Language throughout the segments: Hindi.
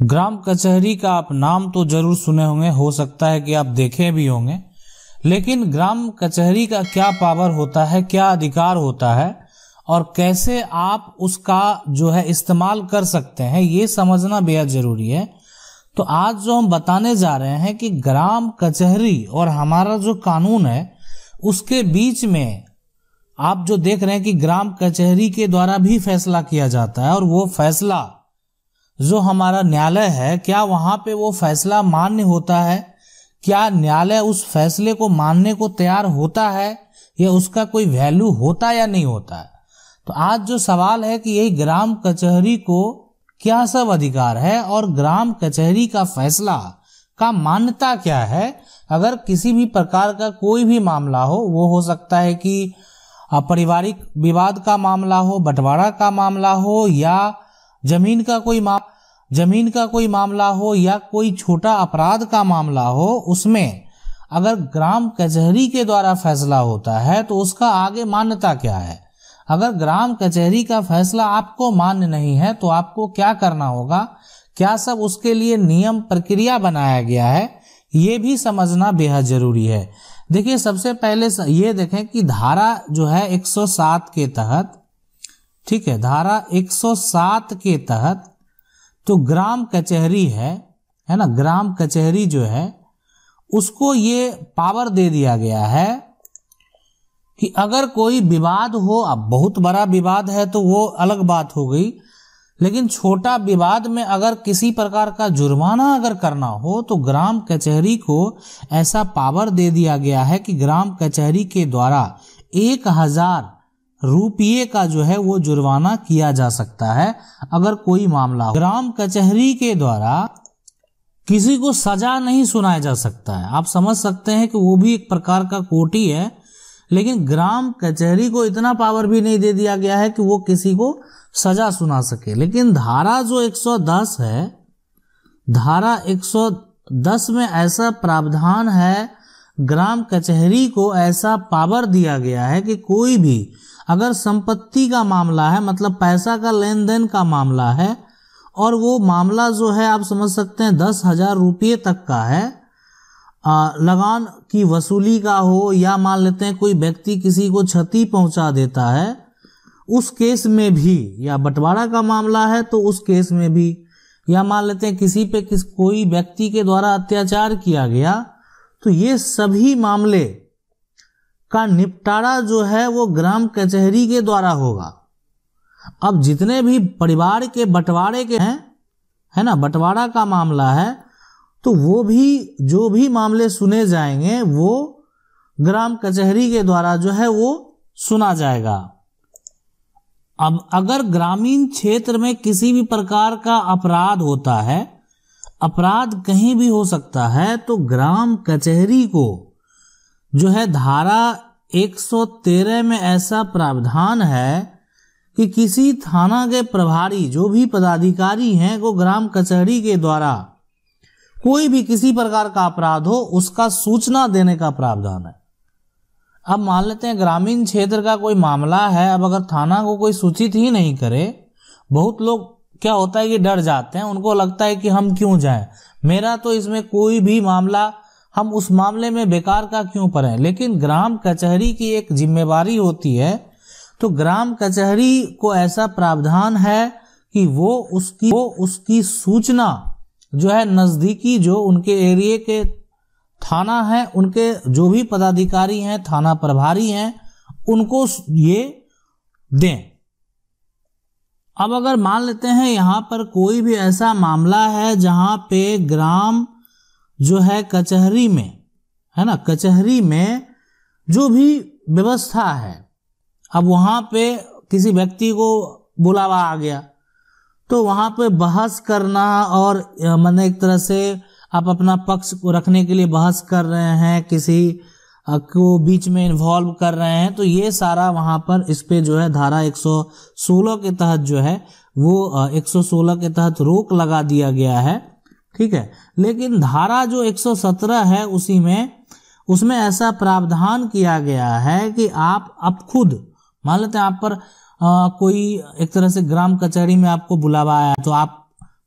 ग्राम कचहरी का आप नाम तो जरूर सुने होंगे, हो सकता है कि आप देखे भी होंगे, लेकिन ग्राम कचहरी का क्या पावर होता है, क्या अधिकार होता है और कैसे आप उसका जो है इस्तेमाल कर सकते हैं, ये समझना बेहद जरूरी है। तो आज जो हम बताने जा रहे हैं कि ग्राम कचहरी और हमारा जो कानून है उसके बीच में आप जो देख रहे हैं कि ग्राम कचहरी के द्वारा भी फैसला किया जाता है, और वो फैसला जो हमारा न्यायालय है, क्या वहां पे वो फैसला मान्य होता है, क्या न्यायालय उस फैसले को मानने को तैयार होता है, या उसका कोई वैल्यू होता या नहीं होता है। तो आज जो सवाल है कि यही ग्राम कचहरी को क्या सब अधिकार है और ग्राम कचहरी का फैसला का मान्यता क्या है। अगर किसी भी प्रकार का कोई भी मामला हो, वो हो सकता है कि पारिवारिक विवाद का मामला हो, बंटवारा का मामला हो, या जमीन का कोई मामला हो, या कोई छोटा अपराध का मामला हो, उसमें अगर ग्राम कचहरी के द्वारा फैसला होता है तो उसका आगे मान्यता क्या है। अगर ग्राम कचहरी का फैसला आपको मान्य नहीं है तो आपको क्या करना होगा, क्या सब उसके लिए नियम प्रक्रिया बनाया गया है, ये भी समझना बेहद जरूरी है। देखिए, सबसे पहले ये देखें कि धारा जो है 107 के तहत, ठीक है, धारा 107 के तहत तो ग्राम कचहरी है ना, ग्राम कचहरी जो है उसको ये पावर दे दिया गया है कि अगर कोई विवाद हो, अब बहुत बड़ा विवाद है तो वो अलग बात हो गई, लेकिन छोटा विवाद में अगर किसी प्रकार का जुर्माना अगर करना हो तो ग्राम कचहरी को ऐसा पावर दे दिया गया है कि ग्राम कचहरी के द्वारा 1000 रुपये का जो है वो जुर्माना किया जा सकता है अगर कोई मामला हो। ग्राम कचहरी के द्वारा किसी को सजा नहीं सुनाया जा सकता है। आप समझ सकते हैं कि वो भी एक प्रकार का कोर्ट ही है, लेकिन ग्राम कचहरी को इतना पावर भी नहीं दे दिया गया है कि वो किसी को सजा सुना सके। लेकिन धारा जो 110 है, धारा 110 में ऐसा प्रावधान है, ग्राम कचहरी को ऐसा पावर दिया गया है कि कोई भी अगर संपत्ति का मामला है, मतलब पैसा का लेन देन का मामला है, और वो मामला जो है आप समझ सकते हैं 10,000 रुपये तक का है, लगान की वसूली का हो, या मान लेते हैं कोई व्यक्ति किसी को क्षति पहुंचा देता है, उस केस में भी, या बंटवारा का मामला है तो उस केस में भी, या मान लेते हैं किसी पे कोई व्यक्ति के द्वारा अत्याचार किया गया, तो ये सभी मामले का निपटारा जो है वो ग्राम कचहरी के द्वारा होगा। अब जितने भी परिवार के बंटवारे के हैं, है ना, बंटवारा का मामला है, तो वो भी जो भी मामले सुने जाएंगे वो ग्राम कचहरी के द्वारा जो है वो सुना जाएगा। अब अगर ग्रामीण क्षेत्र में किसी भी प्रकार का अपराध होता है, अपराध कहीं भी हो सकता है, तो ग्राम कचहरी को जो है धारा 113 में ऐसा प्रावधान है कि किसी थाना के प्रभारी जो भी पदाधिकारी हैं वो ग्राम कचहरी के द्वारा कोई भी किसी प्रकार का अपराध हो उसका सूचना देने का प्रावधान है। अब मान लेते हैं ग्रामीण क्षेत्र का कोई मामला है, अब अगर थाना को कोई सूचित ही नहीं करे, बहुत लोग क्या होता है कि डर जाते हैं, उनको लगता है कि हम क्यों जाएं, मेरा तो इसमें कोई भी मामला, हम उस मामले में बेकार का क्यों पड़े। लेकिन ग्राम कचहरी की एक जिम्मेवारी होती है, तो ग्राम कचहरी को ऐसा प्रावधान है कि वो उसकी सूचना जो है नजदीकी जो उनके एरिया के थाना है, उनके जो भी पदाधिकारी हैं, थाना प्रभारी हैं, उनको ये दें। अब अगर मान लेते हैं यहाँ पर कोई भी ऐसा मामला है जहाँ पे ग्राम जो है कचहरी में, है ना, कचहरी में जो भी व्यवस्था है, अब वहाँ पे किसी व्यक्ति को बुलावा आ गया तो वहाँ पे बहस करना, और मतलब एक तरह से आप अपना पक्ष को रखने के लिए बहस कर रहे हैं, किसी को बीच में इन्वॉल्व कर रहे हैं, तो ये सारा वहाँ पर इस पे जो है धारा 116 के तहत जो है वो 116 के तहत रोक लगा दिया गया है, ठीक है। लेकिन धारा जो 117 है उसमें ऐसा प्रावधान किया गया है कि आप खुद मान लेते हैं आप पर कोई एक तरह से ग्राम कचहरी में आपको बुलावा आया, तो आप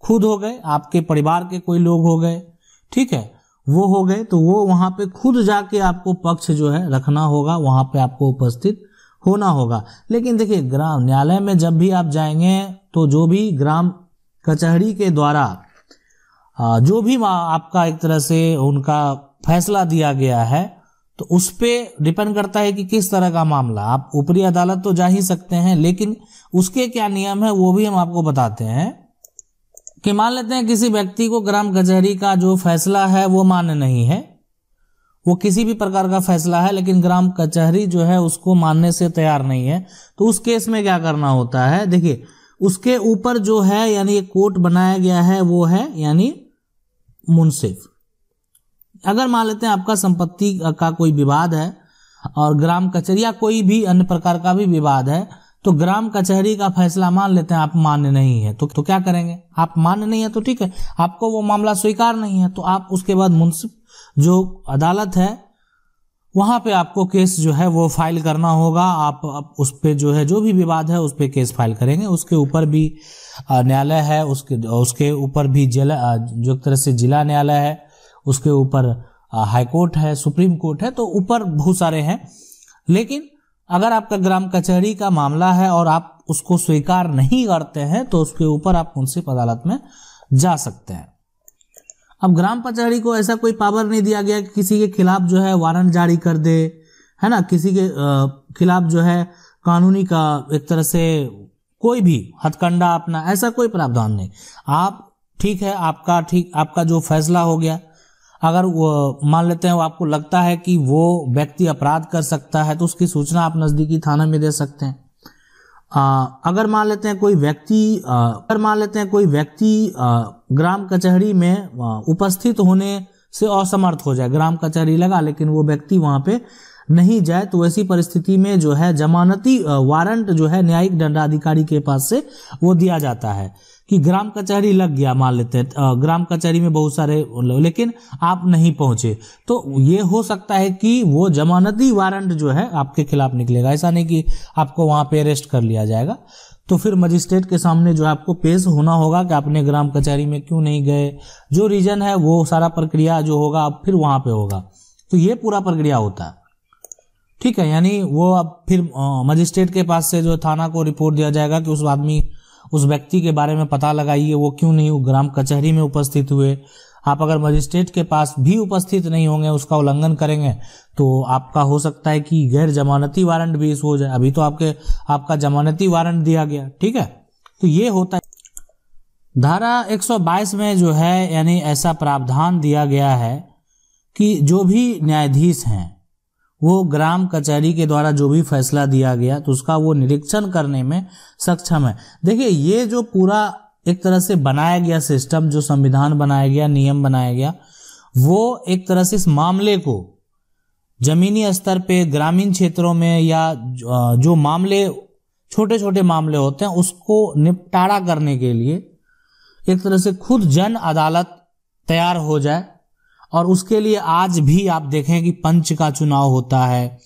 खुद हो गए, आपके परिवार के कोई लोग हो गए, ठीक है, वो हो गए, तो वो वहां पे खुद जाके आपको पक्ष जो है रखना होगा, वहां पे आपको उपस्थित होना होगा। लेकिन देखिए ग्राम न्यायालय में जब भी आप जाएंगे तो जो भी ग्राम कचहरी के द्वारा जो भी आपका एक तरह से उनका फैसला दिया गया है, तो उस पे डिपेंड करता है कि किस तरह का मामला। आप ऊपरी अदालत तो जा ही सकते हैं, लेकिन उसके क्या नियम है वो भी हम आपको बताते हैं। कि मान लेते हैं किसी व्यक्ति को ग्राम कचहरी का जो फैसला है वो मान्य नहीं है, वो किसी भी प्रकार का फैसला है, लेकिन ग्राम कचहरी जो है उसको मानने से तैयार नहीं है, तो उस केस में क्या करना होता है। देखिए उसके ऊपर जो है यानी कोर्ट बनाया गया है वो है यानी मुंसिफ। अगर मान लेते हैं आपका संपत्ति का कोई विवाद है और ग्राम कचहरी या कोई भी अन्य प्रकार का भी विवाद है, तो ग्राम कचहरी का फैसला मान लेते हैं आप मान्य नहीं है, तो क्या करेंगे। आप मान्य नहीं है तो ठीक है, आपको वो मामला स्वीकार नहीं है, तो आप उसके बाद मुंसिफ जो अदालत है वहां पे आपको केस जो है वो फाइल करना होगा। आप उस पे जो है जो भी विवाद है उस पे केस फाइल करेंगे। उसके ऊपर भी न्यायालय है, उसके ऊपर भी जिला, जो एक तरह से जिला न्यायालय है, उसके ऊपर हाई कोर्ट है, सुप्रीम कोर्ट है, तो ऊपर बहुत सारे हैं। लेकिन अगर आपका ग्राम कचहरी का मामला है और आप उसको स्वीकार नहीं करते हैं तो उसके ऊपर आप मुंसिफ अदालत में जा सकते हैं। अब ग्राम कचहरी को ऐसा कोई पावर नहीं दिया गया कि किसी के खिलाफ जो है वारंट जारी कर दे, है ना, किसी के खिलाफ जो है कानूनी का एक तरह से कोई भी हथकंडा अपना, ऐसा कोई प्रावधान नहीं। आप ठीक है, आपका जो फैसला हो गया, अगर वो मान लेते हैं वो आपको लगता है कि वो व्यक्ति अपराध कर सकता है तो उसकी सूचना आप नजदीकी थाना में दे सकते हैं। अगर मान लेते हैं कोई व्यक्ति ग्राम कचहरी में उपस्थित होने से असमर्थ हो जाए, ग्राम कचहरी लगा लेकिन वो व्यक्ति वहां पे नहीं जाए, तो ऐसी परिस्थिति में जो है जमानती वारंट जो है न्यायिक दंडाधिकारी के पास से वो दिया जाता है कि ग्राम कचहरी लग गया, मान लेते हैं ग्राम कचहरी में बहुत सारे, लेकिन आप नहीं पहुंचे, तो ये हो सकता है कि वो जमानती वारंट जो है आपके खिलाफ निकलेगा। ऐसा नहीं कि आपको वहां पे अरेस्ट कर लिया जाएगा, तो फिर मजिस्ट्रेट के सामने जो आपको पेश होना होगा कि आपने ग्राम कचहरी में क्यों नहीं गए, जो रीजन है वो सारा प्रक्रिया जो होगा अब फिर वहां पे होगा। तो ये पूरा प्रक्रिया होता है, ठीक है। यानी वो अब फिर मजिस्ट्रेट के पास से जो थाना को रिपोर्ट दिया जाएगा कि उस व्यक्ति के बारे में पता लगाइए वो क्यों नहीं ग्राम कचहरी में उपस्थित हुए। आप अगर मजिस्ट्रेट के पास भी उपस्थित नहीं होंगे, उसका उल्लंघन करेंगे, तो आपका हो सकता है कि गैर जमानती वारंट भी इशू हो जाए। अभी तो आपका जमानती वारंट दिया गया, ठीक है। तो ये होता है। धारा 122 में जो है यानी ऐसा प्रावधान दिया गया है कि जो भी न्यायाधीश हैं वो ग्राम कचहरी के द्वारा जो भी फैसला दिया गया तो उसका वो निरीक्षण करने में सक्षम है। देखिए ये जो पूरा एक तरह से बनाया गया सिस्टम, जो संविधान बनाया गया, नियम बनाया गया, वो एक तरह से इस मामले को जमीनी स्तर पे ग्रामीण क्षेत्रों में या जो मामले छोटे छोटे मामले होते हैं उसको निपटारा करने के लिए एक तरह से खुद जन अदालत तैयार हो जाए। और उसके लिए आज भी आप देखें कि पंच का चुनाव होता है,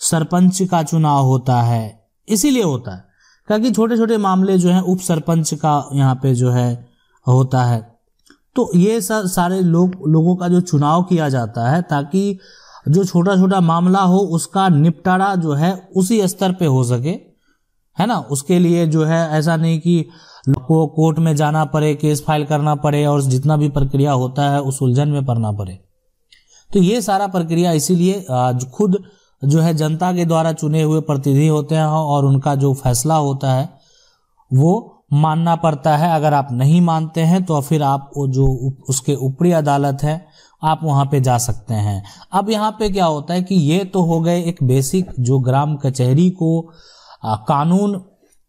सरपंच का चुनाव होता है, इसीलिए होता है क्योंकि छोटे छोटे मामले जो हैं उप सरपंच का यहाँ पे जो है होता है। तो ये सारे लोगों का जो चुनाव किया जाता है ताकि जो छोटा छोटा मामला हो उसका निपटारा जो है उसी स्तर पे हो सके, है ना। उसके लिए जो है ऐसा नहीं कि को कोर्ट में जाना पड़े, केस फाइल करना पड़े और जितना भी प्रक्रिया होता है उस उलझन में पड़ना पड़े। तो ये सारा प्रक्रिया इसीलिए खुद जो है जनता के द्वारा चुने हुए प्रतिनिधि होते हैं और उनका जो फैसला होता है वो मानना पड़ता है। अगर आप नहीं मानते हैं तो फिर आप जो उसके ऊपरी अदालत है आप वहां पे जा सकते हैं। अब यहाँ पे क्या होता है कि ये तो हो गए एक बेसिक जो ग्राम कचहरी को कानून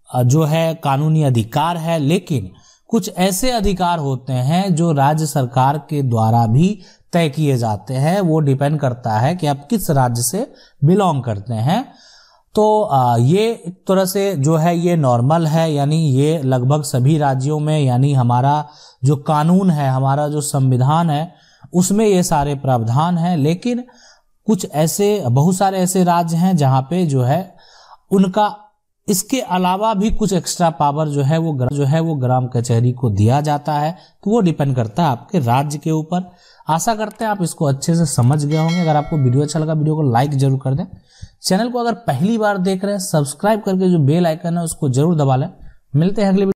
जो है कानूनी अधिकार है, लेकिन कुछ ऐसे अधिकार होते हैं जो राज्य सरकार के द्वारा भी तय किए जाते हैं। वो डिपेंड करता है कि आप किस राज्य से बिलोंग करते हैं। तो ये एक तरह से जो है ये नॉर्मल है, यानी ये लगभग सभी राज्यों में, यानी हमारा जो कानून है, हमारा जो संविधान है उसमें ये सारे प्रावधान हैं। लेकिन कुछ ऐसे बहुत सारे ऐसे राज्य हैं जहाँ पे जो है उनका इसके अलावा भी कुछ एक्स्ट्रा पावर जो है वो ग्राम कचहरी को दिया जाता है, तो वो डिपेंड करता है आपके राज्य के ऊपर। आशा करते हैं आप इसको अच्छे से समझ गए होंगे। अगर आपको वीडियो अच्छा लगा, वीडियो को लाइक जरूर कर दें। चैनल को अगर पहली बार देख रहे हैं, सब्सक्राइब करके जो बेल आइकन है उसको जरूर दबा लें। मिलते हैं अगले